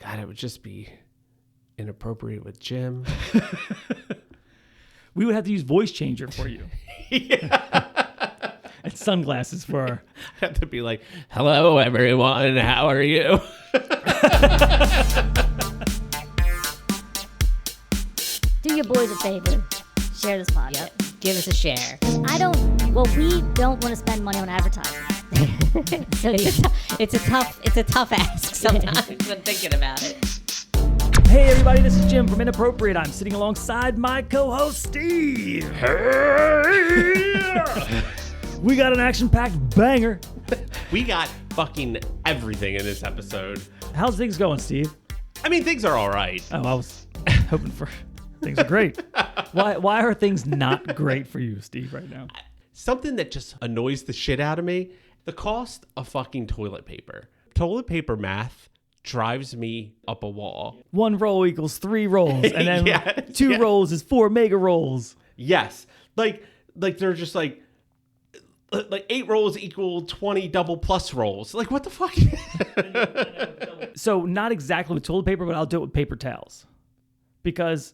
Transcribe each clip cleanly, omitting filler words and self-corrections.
God, it would just be inappropriate with Jim. We would have to use voice changer for you. And sunglasses for our... I have to be like, hello, everyone. How are you? Do your boys a favor. Share this podcast. Yep. Give us a share. We don't want to spend money on advertising. So It's a tough ask sometimes when thinking about it. Hey everybody, this is Jim from Inappropriate. I'm sitting alongside my co-host Steve. Hey! We got an action-packed banger. We got fucking everything in this episode. How's things going, Steve? I mean, things are all right. Oh, I was hoping for things are great. Why are things not great for you, Steve, right now? Something that just annoys the shit out of me, the cost of fucking toilet paper. Toilet paper math drives me up a wall. 1 roll equals 3 rolls, and then Yeah, 2 yeah. rolls is 4 mega rolls. Yes. Like they're just like 8 rolls equal 20 double plus rolls. Like, what the fuck? So not exactly with toilet paper, but I'll do it with paper towels. Because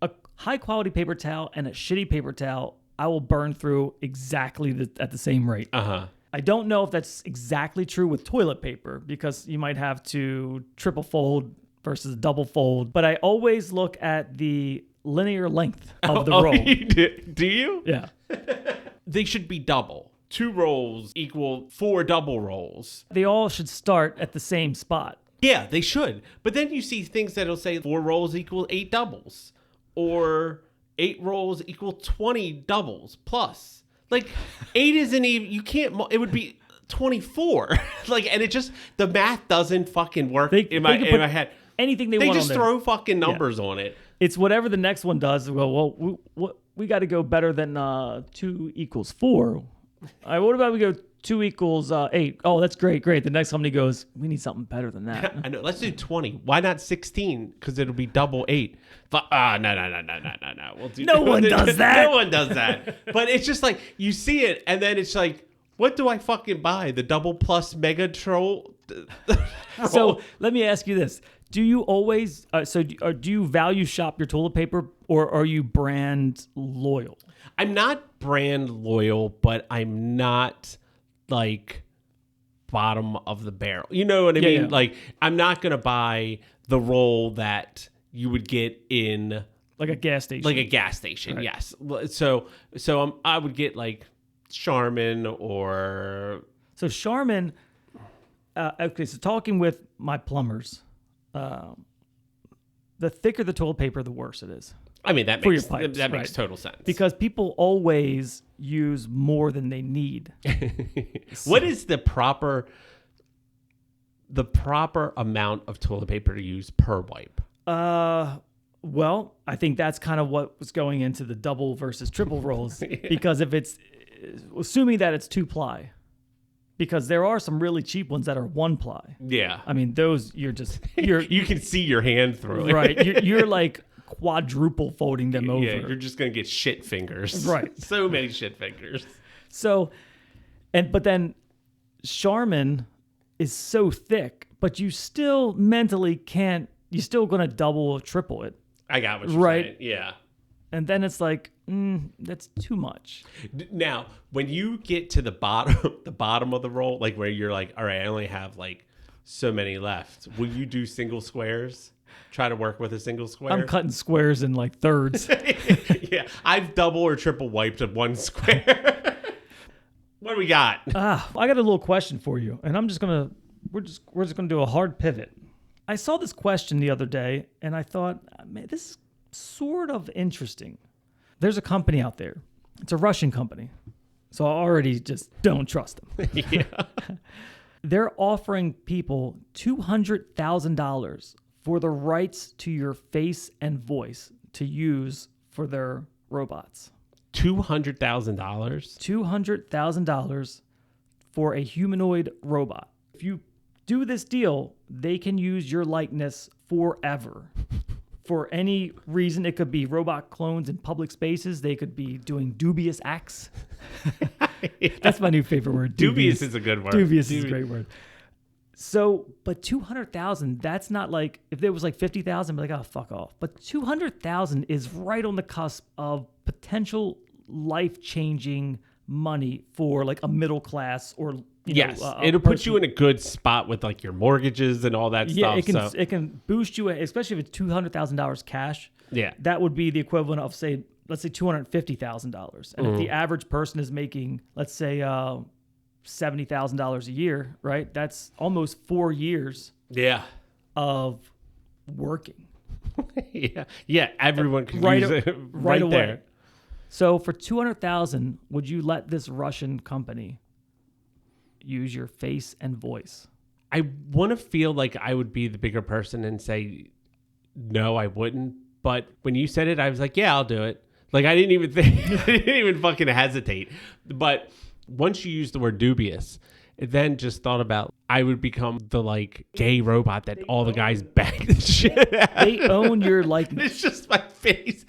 a high quality paper towel and a shitty paper towel, I will burn through exactly at the same rate. Uh-huh. I don't know if that's exactly true with toilet paper because you might have to triple fold versus double fold. But I always look at the linear length of the roll. You do you? Yeah. They should be double. 2 rolls equal 4 double rolls. They all should start at the same spot. Yeah, they should. But then you see things that'll say 4 rolls equal 8 doubles, or 8 rolls equal 20 doubles plus. Like 8 isn't even. You can't. It would be 24. Like, and it just the math doesn't fucking work in my head. Anything they They want just on there. throw fucking numbers on it. It's whatever the next one does. Well, we got to go better than 2 equals 4. What about we go 2 equals 8? Oh, that's great. The next company goes, we need something better than that. I know. Let's do 20. Why not 16? Because it'll be double 8. No. We'll do, No one does that. No one does that. But it's just like you see it, and then it's like, what do I fucking buy? The double plus mega troll. So let me ask you this: do you always do you value shop your toilet paper, or are you brand loyal? I'm not brand loyal, but I'm not like bottom of the barrel. You know what I mean? Yeah. Like, I'm not gonna buy the roll that you would get in Like a gas station. like a gas station. Right. Yes. So I would get like Charmin or So Charmin. Okay, so talking with my plumbers, the thicker the toilet paper, the worse it is. I mean that For makes your pipes, that makes right. total sense. Because people always use more than they need. What is the proper amount of toilet paper to use per wipe? Well, I think that's kind of what was going into the double versus triple rolls. Because if it's, assuming that it's 2-ply, because there are some really cheap ones that are 1-ply. Yeah. I mean, those you're You can see your hand through it. right. You're like quadruple folding them over. Yeah, you're just gonna get shit fingers. Right. So many shit fingers. So, but then Charmin is so thick, but you still mentally can't. You're still gonna double or triple it, I got what you're Right. saying. Yeah. and then it's like that's too much. Now, when you get to the bottom of the roll, like where you're like, all right, I only have like so many left. Will you do single squares? Try to work with a single square? I'm cutting squares in like thirds. Yeah, I've double or triple wiped at 1 square. What do we got? I got a little question for you, and we're just gonna do a hard pivot. I saw this question the other day, and I thought, man, this is sort of interesting. There's a company out there. It's a Russian company, so I already just don't trust them. Yeah. They're offering people $200,000 for the rights to your face and voice to use for their robots. $200,000? $200,000 for a humanoid robot. If you do this deal, they can use your likeness forever. For any reason, it could be robot clones in public spaces. They could be doing dubious acts. That's my new favorite word. Dubious is a good word. Dubious is a great word. So, but 200,000, that's not like, if there was like 50,000, I'd be like, oh, fuck off. But 200,000 is right on the cusp of potential life-changing money for like a middle class or, yes, know, it'll put you in a good spot with like your mortgages and all that yeah, stuff. it can boost you, especially if it's $200,000 cash. Yeah. That would be the equivalent of, say, let's say $250,000. And if the average person is making, let's say, $70,000 a year, right? That's almost 4 years of working. Yeah, everyone can Right, use it right away. there. So for 200,000, would you let this Russian company use your face and voice? I want to feel like I would be the bigger person and say, no, I wouldn't. But when you said it, I was like, yeah, I'll do it. Like, I didn't even think, I didn't even fucking hesitate. But once you use the word dubious, it then just thought about I would become the like gay robot that all the guys bang the shit at. They own your likeness. It's just my face.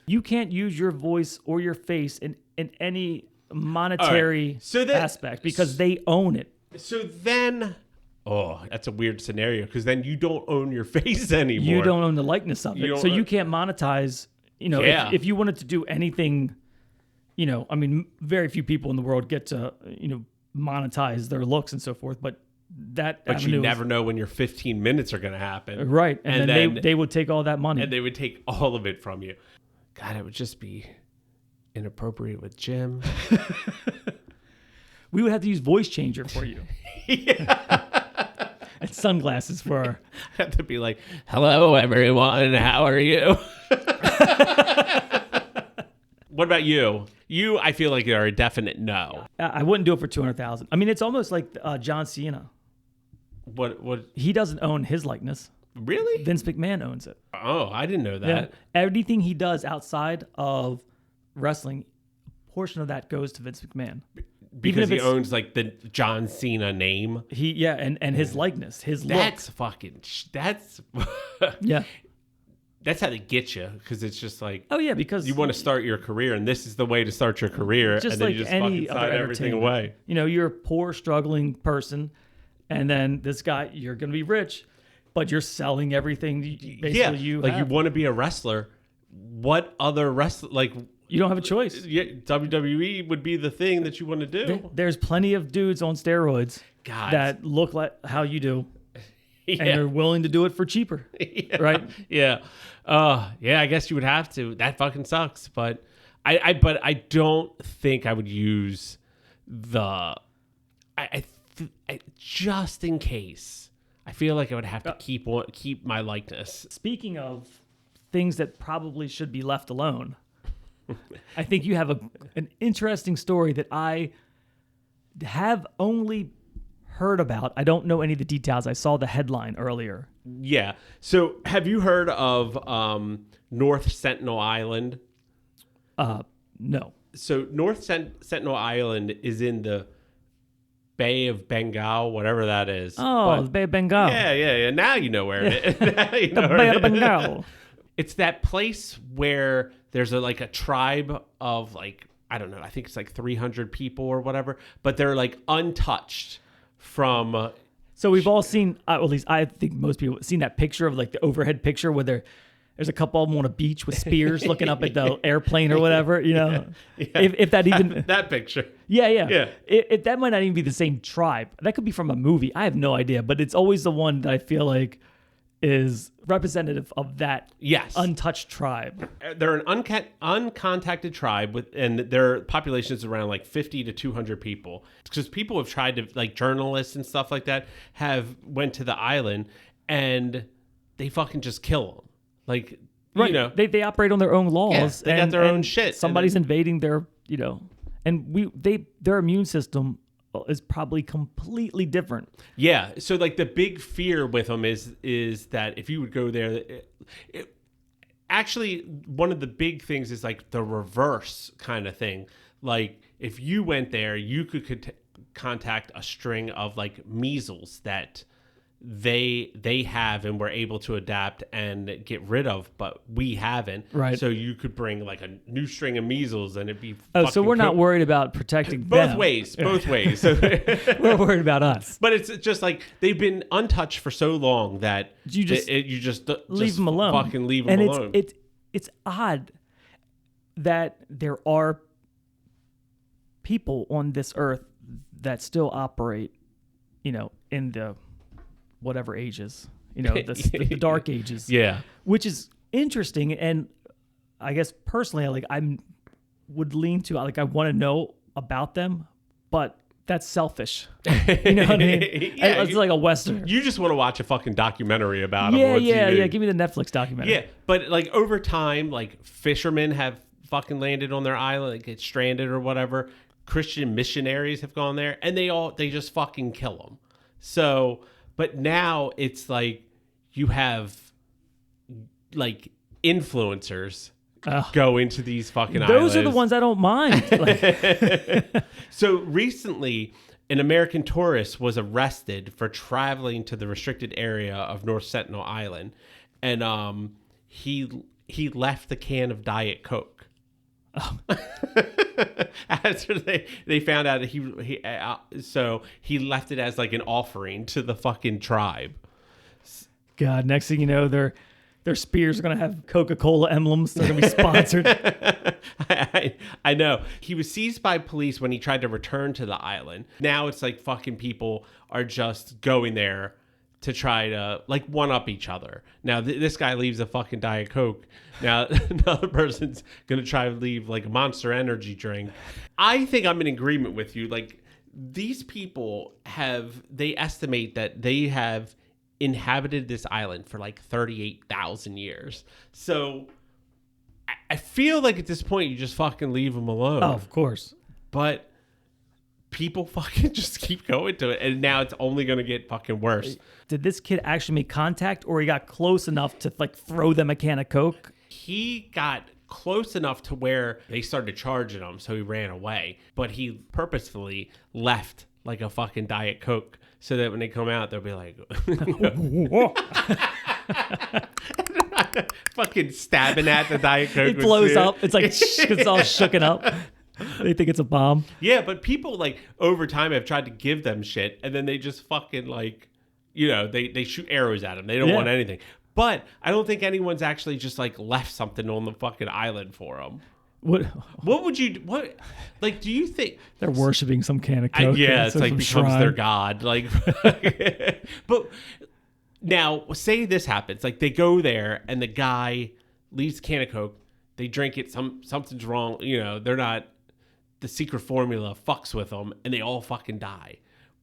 You can't use your voice or your face in any monetary Right. So that- aspect because they own it. So then, that's a weird scenario because then you don't own your face anymore. You don't own the likeness of it. So you can't monetize, Yeah. if you wanted to do anything, I mean, very few people in the world get to, monetize their looks and so forth, but But avenue you is- never know when your 15 minutes are going to happen. Right. And then they would take all that money. And they would take all of it from you. God, it would just be inappropriate with Jim. We would have to use voice changer for you. And sunglasses for our... I have to be like, hello, everyone. How are you? What about you? You, I feel like are a definite no. I wouldn't do it for 200,000. I mean, it's almost like John Cena. What? He doesn't own his likeness. Really? Vince McMahon owns it. Oh, I didn't know that. Yeah. Everything he does outside of wrestling, a portion of that goes to Vince McMahon. Because he it's- owns like the John Cena name. And his likeness, his look. That's fucking. That's. Yeah. That's how they get you, because it's just like, Oh yeah, because you want to start your career, and this is the way to start your career, just and then like you just any fucking other sign everything entertainment. away. You're a poor, struggling person, and then this guy, you're going to be rich, but you're selling everything. Basically, you like have. you want to be a wrestler. What other wrestler? Like You don't have a choice. WWE would be the thing that you want to do. There's plenty of dudes on steroids God. that look like how you do, and Yeah. they're willing to do it for cheaper, Yeah. right? Yeah. Yeah, I guess you would have to. That fucking sucks. But I don't think I would use the just in case. I feel like I would have to keep my likeness. Speaking of things that probably should be left alone, I think you have an interesting story that I have only heard about. I don't know any of the details. I saw the headline earlier. Yeah. So have you heard of North Sentinel Island? No. So North Sentinel Island is in the Bay of Bengal, whatever that is. Oh, the Bay of Bengal. Yeah. Now you know where it is. Now you know The where Bay it of is. Bengal. It's that place where there's a tribe of I don't know, I think it's 300 people or whatever, but they're untouched from. So we've all seen, at least I think most people have seen that picture of the overhead picture where there's a couple of them on a beach with spears looking up at the airplane or whatever, Yeah. If that even... that picture. Yeah. If that might not even be the same tribe. That could be from a movie. I have no idea, but it's always the one that I feel like is representative of that Yes. untouched tribe. They're an uncontacted tribe and their population is around 50 to 200 people. Because people have tried to, journalists and stuff like that, have went to the island and they fucking just kill them. Right. They operate on their own laws. Yeah, they got their own shit. Somebody's invading their, and their immune system is probably completely different. Yeah. So the big fear with them is that if you would go there, actually one of the big things is the reverse kind of thing. If you went there, you could contact a string of measles that they have and were able to adapt and get rid of, but we haven't. Right. So you could bring like a new string of measles and it'd be Oh, so we're not worried about protecting both them. ways. We're worried about us. But it's just like they've been untouched for so long that You just you just leave them alone. Fucking leave them alone. And it's odd that there are people on this earth that still operate, in the whatever ages, the dark ages. Yeah. Which is interesting, and I guess personally, I would lean to I want to know about them, but that's selfish. You know what I mean? Yeah, It's like a Western. You just want to watch a fucking documentary about them. Yeah, on yeah, TV. yeah. Give me the Netflix documentary. Yeah, but like over time, like fishermen have fucking landed on their island, like get stranded or whatever. Christian missionaries have gone there, and they just fucking kill them. So, but now it's like you have like influencers go into these fucking islands. Those are the ones I don't mind. So recently, an American tourist was arrested for traveling to the restricted area of North Sentinel Island, and he left the can of Diet Coke. Oh. After they found out so he left it as like an offering to the fucking tribe. God, next thing you know, their spears are gonna have Coca-Cola emblems. They're gonna be sponsored. I know. He was seized by police when he tried to return to the island. Now it's like fucking people are just going there to try to like one up each other. Now this guy leaves a fucking Diet Coke. Now another person's gonna try to leave like a Monster Energy drink. I think I'm in agreement with you. Like these people they estimate that they have inhabited this island for like 38,000 years. So I feel like at this point you just fucking leave them alone. Oh, of course. But people fucking just keep going to it, and now it's only going to get fucking worse. Did this kid actually make contact, or he got close enough to like throw them a can of Coke? He got close enough to where they started charging him, so he ran away. But he purposefully left like a fucking Diet Coke so that when they come out, they'll be like, fucking stabbing at the Diet Coke. It blows up. It's like it's all shooken up. They think it's a bomb. Yeah, but people like over time have tried to give them shit, and then they just fucking like, they shoot arrows at them. They don't want anything. But I don't think anyone's actually just like left something on the fucking island for them. What would you do you think they're worshiping some can of Coke? It's like becomes their god. Like, but now say this happens, like they go there and the guy leaves a can of Coke, they drink it, something's wrong, they're not, the secret formula fucks with them and they all fucking die.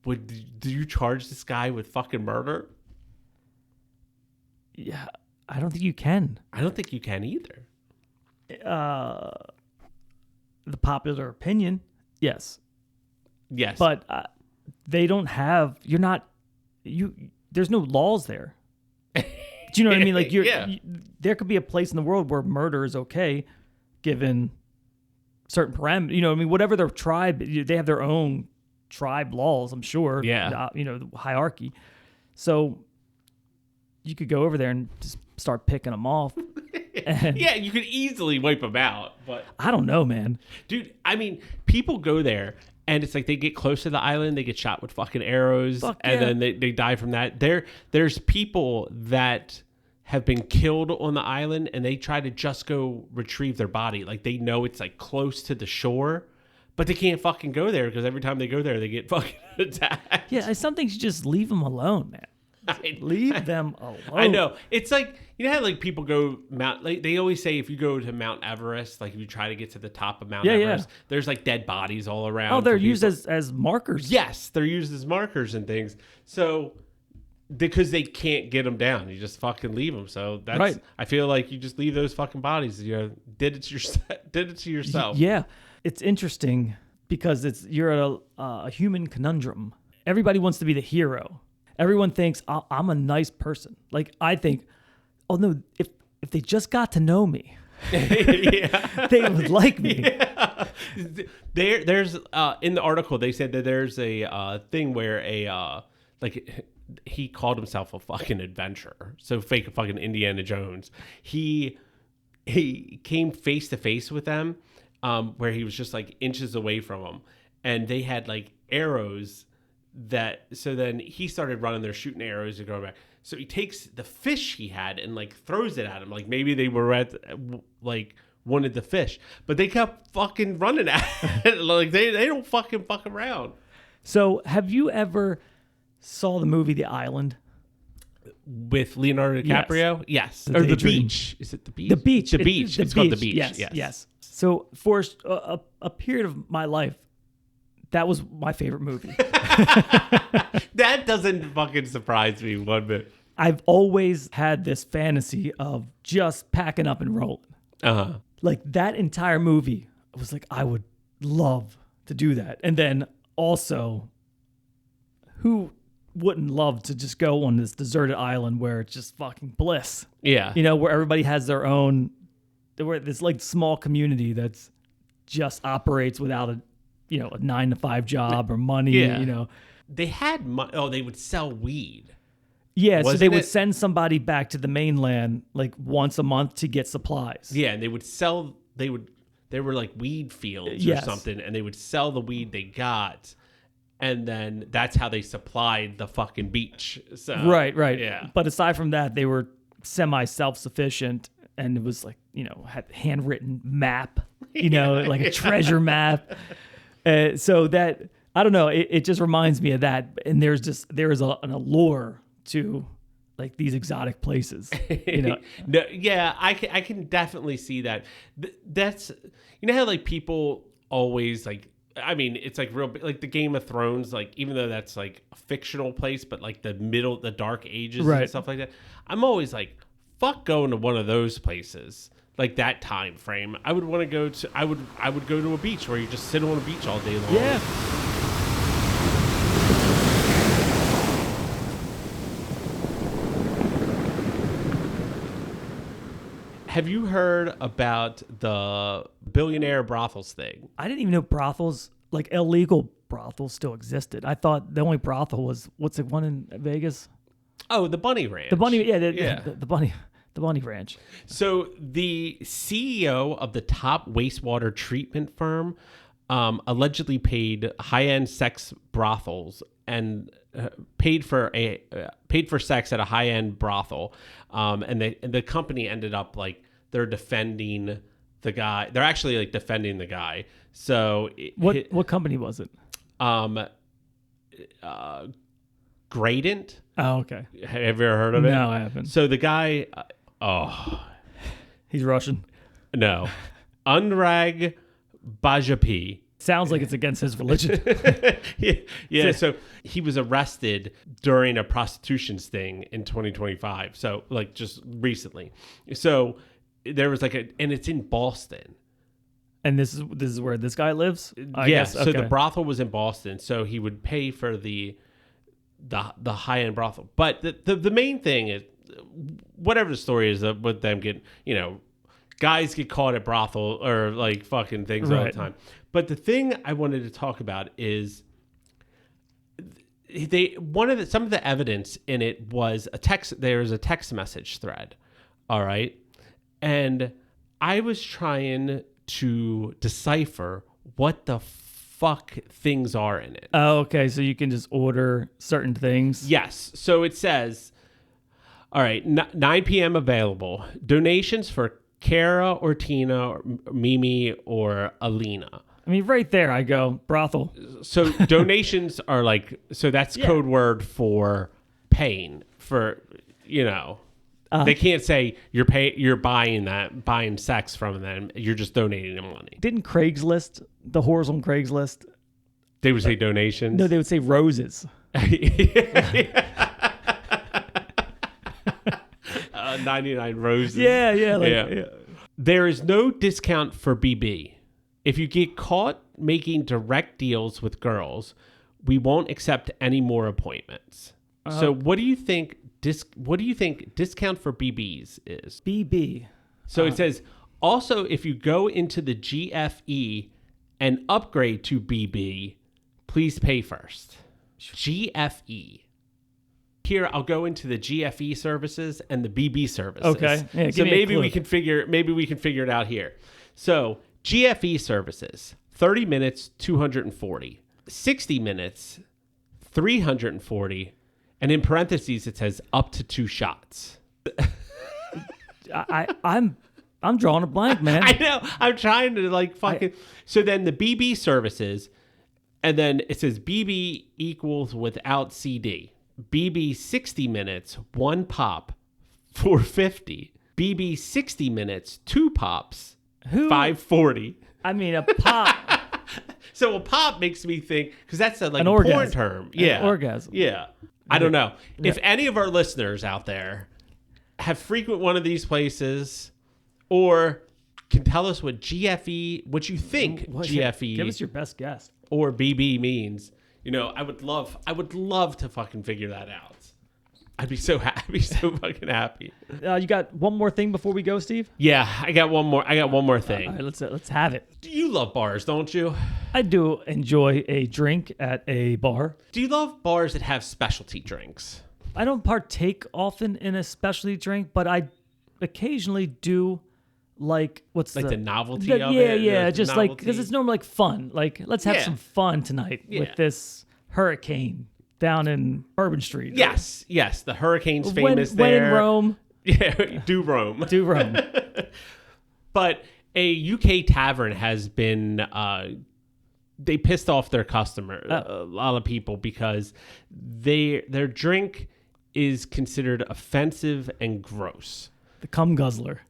Do you charge this guy with fucking murder? Yeah, I don't think you can. I don't think you can either. The popular opinion, yes. But they don't have. There's no laws there. Do you know what I mean? Like there could be a place in the world where murder is okay, given certain parameters. You know, what I mean, whatever their tribe, they have their own tribe laws. I'm sure. Yeah. The hierarchy. So you could go over there and just start picking them off. Yeah, you could easily wipe them out, but I don't know, man. Dude, I mean, people go there and it's like they get close to the island, they get shot with fucking arrows, and then they die from that. There's people that have been killed on the island and they try to just go retrieve their body. Like they know it's like close to the shore, but they can't fucking go there because every time they go there, they get fucking attacked. Yeah, some things you just leave them alone, man. Leave them alone. I know. It's like, you know how like people go like they always say if you go to Mount Everest, like if you try to get to the top of Mount Everest, there's like dead bodies all around. Oh, they're used as markers. Yes, they're used as markers and things. So because they can't get them down, you just fucking leave them. So that's right. I feel like you just leave those fucking bodies. Did it to yourself. Yeah, it's interesting because you're at a human conundrum. Everybody wants to be the hero. Everyone thinks I'm a nice person. Like I think, oh no, if they just got to know me, they would like me. Yeah. There's in the article they said that there's a thing where he called himself a fucking adventurer. So fake fucking Indiana Jones. He came face to face with them, where he was just like inches away from them, and they had like arrows so then he started running there shooting arrows and going back. So he takes the fish he had and like throws it at him. Like maybe they were like wanted the fish, but they kept fucking running at it. Like they don't fucking fuck around. So have you ever saw the movie The Island? With Leonardo DiCaprio? Yes. The Or The Daydream. Beach. Is it The Beach? The Beach. The Beach. It's called The Beach. Yes. So for a period of my life, that was my favorite movie. That doesn't fucking surprise me one bit. I've always had this fantasy of just packing up and rolling. Uh-huh. Like that entire movie, I was like, I would love to do that. And then also, who wouldn't love to just go on this deserted island where it's just fucking bliss? Yeah. You know, where everybody has their own, where this like small community that's just operates without a 9-to-5 job or money. Yeah. You know, They had they would sell weed. yeah. So they Wasn't would it- send somebody back to the mainland like once a month to get supplies. Yeah, and they would sell. They were like weed fields Yes. or something, and they would sell the weed they got, and then that's how they supplied the fucking beach. So Right. Yeah. But aside from that, they were semi self-sufficient, and it was like, had handwritten map, like a treasure map. So that, I don't know, it just reminds me of that. And there is an allure to like these exotic places, No, yeah, I can definitely see that. That's how like people always like. I mean, it's like real, like the Game of Thrones, like even though that's like a fictional place, but like the Dark Ages Right. and stuff like that. I'm always like, fuck going to one of those places, like that time frame. I would want to go to. I would go to a beach where you just sit on a beach all day long. Yeah. Have you heard about the billionaire brothels thing? I didn't even know brothels, like illegal brothels, still existed. I thought the only brothel was, what's the one in Vegas? Oh, the Bunny Ranch. The Bunny, yeah, Yeah. the Bunny Ranch. So the CEO of the top wastewater treatment firm allegedly paid high-end sex brothels and paid for sex at a high-end brothel, and the company ended up like they're defending the guy. They're actually like defending the guy. So What company was it? Gradient. Oh, okay. Have you ever heard of it? No, I haven't. So the guy, He's Russian. no, Anurag Bajapi. Sounds like it's against his religion. yeah. So he was arrested during a prostitution sting in 2025. So like just recently. So there was like and it's in Boston. And this is where this guy lives? I Yes. guess. So Okay. the brothel was in Boston. So he would pay for the high end brothel. But the main thing is, whatever the story is with them getting, guys get caught at brothel or like fucking things all the Right. time. But the thing I wanted to talk about is some of the evidence in it was there's a text message thread. All right. And I was trying to decipher what the fuck things are in it. Oh, okay. So you can just order certain things. Yes. So it says, all right, 9 p.m. available. Donations for Kara or Tina or Mimi or Alina. I mean, right there I go, brothel. So donations are like, so that's code word for paying for, they can't say you're buying sex from them. You're just donating them money. Didn't Craigslist, the whores on Craigslist, They would say donations. no, they would say roses. 99 roses. Yeah. Yeah. There is no discount for BB. If you get caught making direct deals with girls, we won't accept any more appointments. So what do you think discount for BBs is? BB. So it says, also, if you go into the GFE and upgrade to BB, please pay first. GFE. Here, I'll go into the GFE services and the BB services. Okay. Yeah, so give me a maybe clue. we can figure it out here. So GFE services, 30 minutes, 240. 60 minutes, 340. And in parentheses, it says up to 2 shots. I'm drawing a blank, man. I know. I'm trying to like fucking. So then the BB services, and then it says BB equals without CD. BB 60 minutes, 1 pop, 450. BB 60 minutes, 2 pops, 540. I mean, a pop. So a pop makes me think, because that's like An a orgasm. porn term. Yeah. An orgasm. Yeah. I don't know. If any of our listeners out there have frequent one of these places or can tell us what GFE, what you think GFE Give us your best guess. or BB means, I would love to fucking figure that out. I'd be so fucking happy. You got one more thing before we go, Steve? Yeah, I got one more thing. All right, let's have it. You love bars, don't you? I do enjoy a drink at a bar. Do you love bars that have specialty drinks? I don't partake often in a specialty drink, but I occasionally do like the novelty of it? Yeah, The just like novelty? because it's normally like fun. Like let's have some fun tonight with this hurricane down in Bourbon Street. Yes, the Hurricane's When famous there. in Rome, Yeah, do Rome. do Rome. But a UK tavern has been, they pissed off their customers, a lot of people, because their drink is considered offensive and gross. The cum guzzler.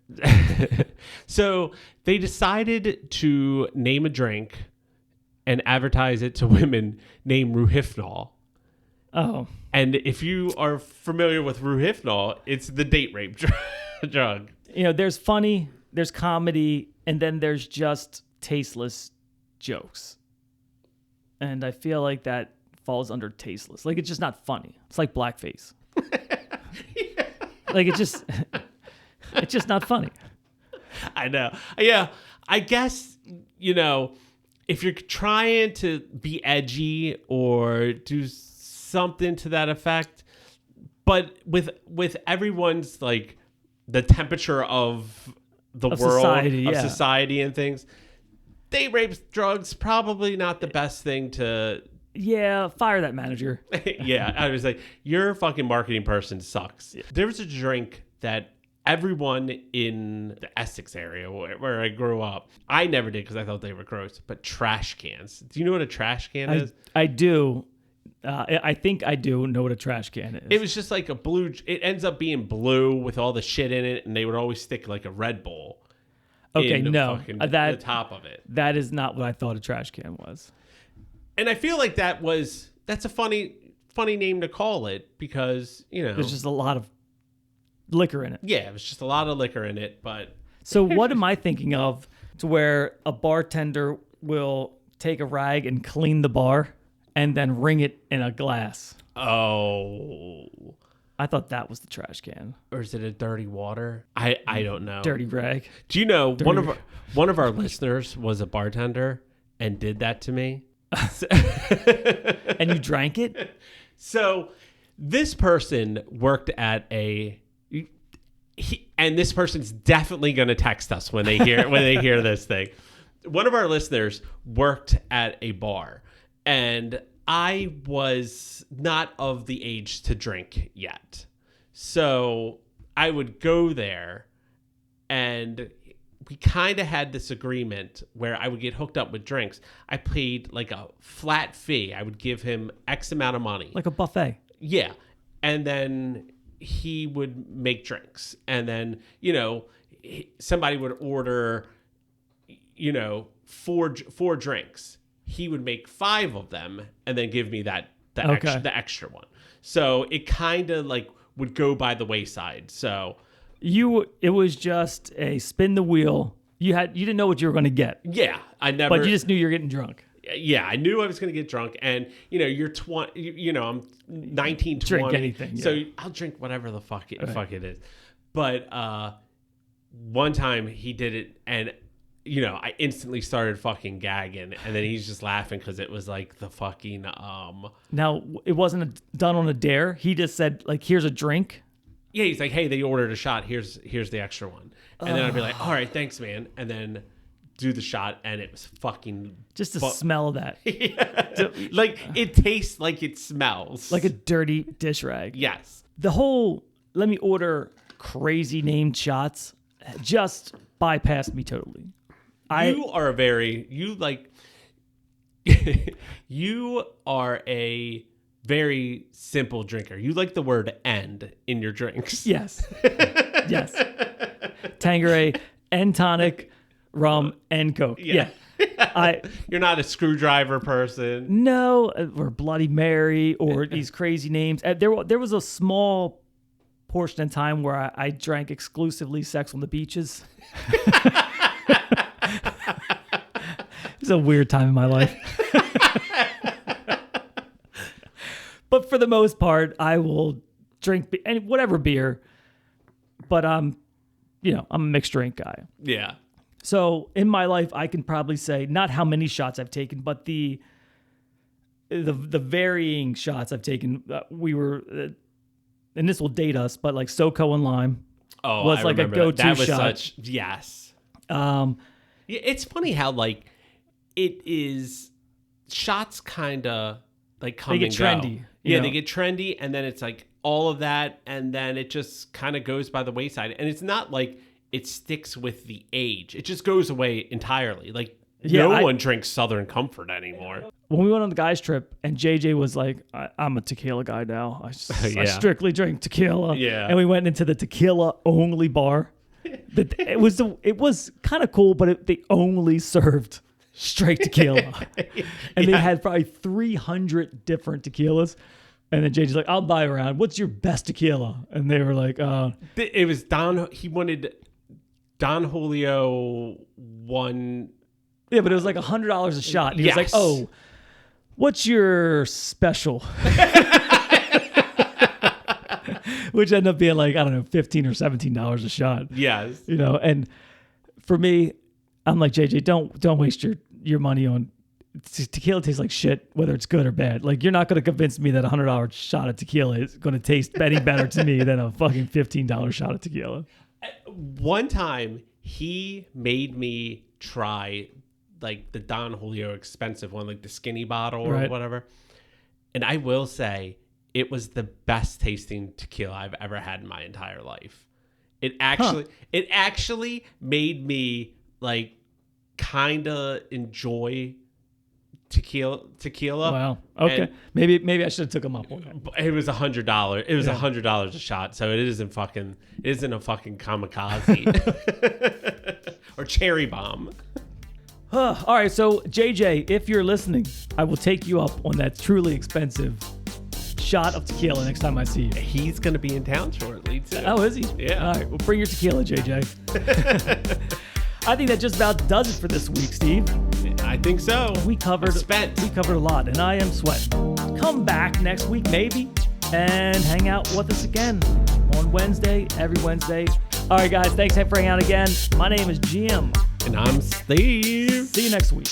So they decided to name a drink and advertise it to women named Ruhifnol. Oh. And if you are familiar with Ruhifnol, it's the date rape drug. There's funny, there's comedy, and then there's just tasteless jokes. And I feel like that falls under tasteless. Like, it's just not funny. It's like blackface. Like, it's just not funny. I know. Yeah. I guess, if you're trying to be edgy or do something to that effect, but with everyone's like the temperature of the world, society and things, date rape drugs probably not the best thing to. Yeah, fire that manager. Yeah, I was like, your fucking marketing person sucks. Yeah. There was a drink that everyone in the Essex area where I grew up, I never did because I thought they were gross, but trash cans. Do you know what a trash can is? I do. I think I do know what a trash can is. It was just like a blue. It ends up being blue with all the shit in it, and they would always stick like a Red Bull. Okay, no, that the top of it. That is not what I thought a trash can was. And I feel like that's a funny name to call it because there's just a lot of liquor in it. Yeah, it was just a lot of liquor in it. But so what am I thinking of to where a bartender will take a rag and clean the bar and then wring it in a glass? Oh, I thought that was the trash can. Or is it a dirty water? I don't know. Dirty rag. Do you know one of our listeners was a bartender and did that to me? And you drank it? So this person worked at and this person's definitely going to text us when they hear this thing. One of our listeners worked at a bar, and I was not of the age to drink yet. So I would go there, and we kind of had this agreement where I would get hooked up with drinks. I paid like a flat fee. I would give him X amount of money. Like a buffet. Yeah. And then he would make drinks. And then, somebody would order, four drinks. He would make 5 of them and then give me the extra one. So it kind of like would go by the wayside. So it was just a spin the wheel. You didn't know what you were going to get. Yeah, but you just knew you were getting drunk. Yeah, I knew I was going to get drunk, and you're 20. I'm 19, 20. Drink anything. Yeah. So I'll drink whatever the fuck it is. But one time he did it, and I instantly started fucking gagging, and then he's just laughing because it was like the fucking Now, it wasn't done on a dare. He just said, like, here's a drink. Yeah, he's like, hey, they ordered a shot. Here's the extra one. And then I'd be like, all right, thanks, man. And then do the shot, and it was fucking... Just the smell of that. Yeah. Like, it tastes like it smells. Like a dirty dish rag. Yes. The whole, let me order crazy named shots, just bypassed me totally. You are a very simple drinker. You like the word "and" in your drinks. Yes. Yes. Tanqueray and tonic, rum and Coke. Yeah. You're not a screwdriver person. No, or Bloody Mary or these crazy names. There was a small portion of time where I drank exclusively Sex on the Beaches. It's a weird time in my life. But for the most part, I will drink whatever beer. But I'm a mixed drink guy. Yeah. So in my life, I can probably say not how many shots I've taken, but the varying shots I've taken. We were, and this will date us, but like SoCo and lime was I like a go-to that was shot. Yes. It's funny how like it is shots kind of like come They and get go. trendy. Yeah, they get trendy, and then it's like all of that, and then it just kind of goes by the wayside. And it's not like it sticks with the age; it just goes away entirely. Like no one drinks Southern Comfort anymore. When we went on the guys trip, and JJ was like, "I'm a tequila guy now. I strictly drink tequila." Yeah, and we went into the tequila only bar. It was kind of cool, but they only served straight tequila. And they had probably 300 different tequilas. And then JJ's like, I'll buy around. What's your best tequila? And they were like, it was Don. He wanted Don Julio one. Yeah, but it was like $100 a shot. And he was like, oh, what's your special? Which ended up being like, I don't know, $15 or $17 a shot. Yes. And for me, I'm like, JJ, don't waste your money on tequila. Tastes like shit, whether it's good or bad. Like, you're not going to convince me that $100 shot of tequila is going to taste any better to me than a fucking $15 shot of tequila. One time, he made me try like the Don Julio expensive one, like the skinny bottle or whatever. And I will say, it was the best tasting tequila I've ever had in my entire life. It actually made me like kind of enjoy tequila. Wow. Okay. And maybe I should have took him up on that. It was $100. It was $100 a shot. So it isn't a fucking kamikaze or cherry bomb. All right. So JJ, if you're listening, I will take you up on that truly expensive shot of tequila next time I see you. He's going to be in town shortly too. Oh, is he? Yeah. All right. Well, bring your tequila, JJ. I think that just about does it for this week, Steve. I think so. We covered a lot, and I am sweating. Come back next week, maybe, and hang out with us again on Wednesday, every Wednesday. All right, guys. Thanks for hanging out again. My name is Jim. And I'm Steve. See you next week.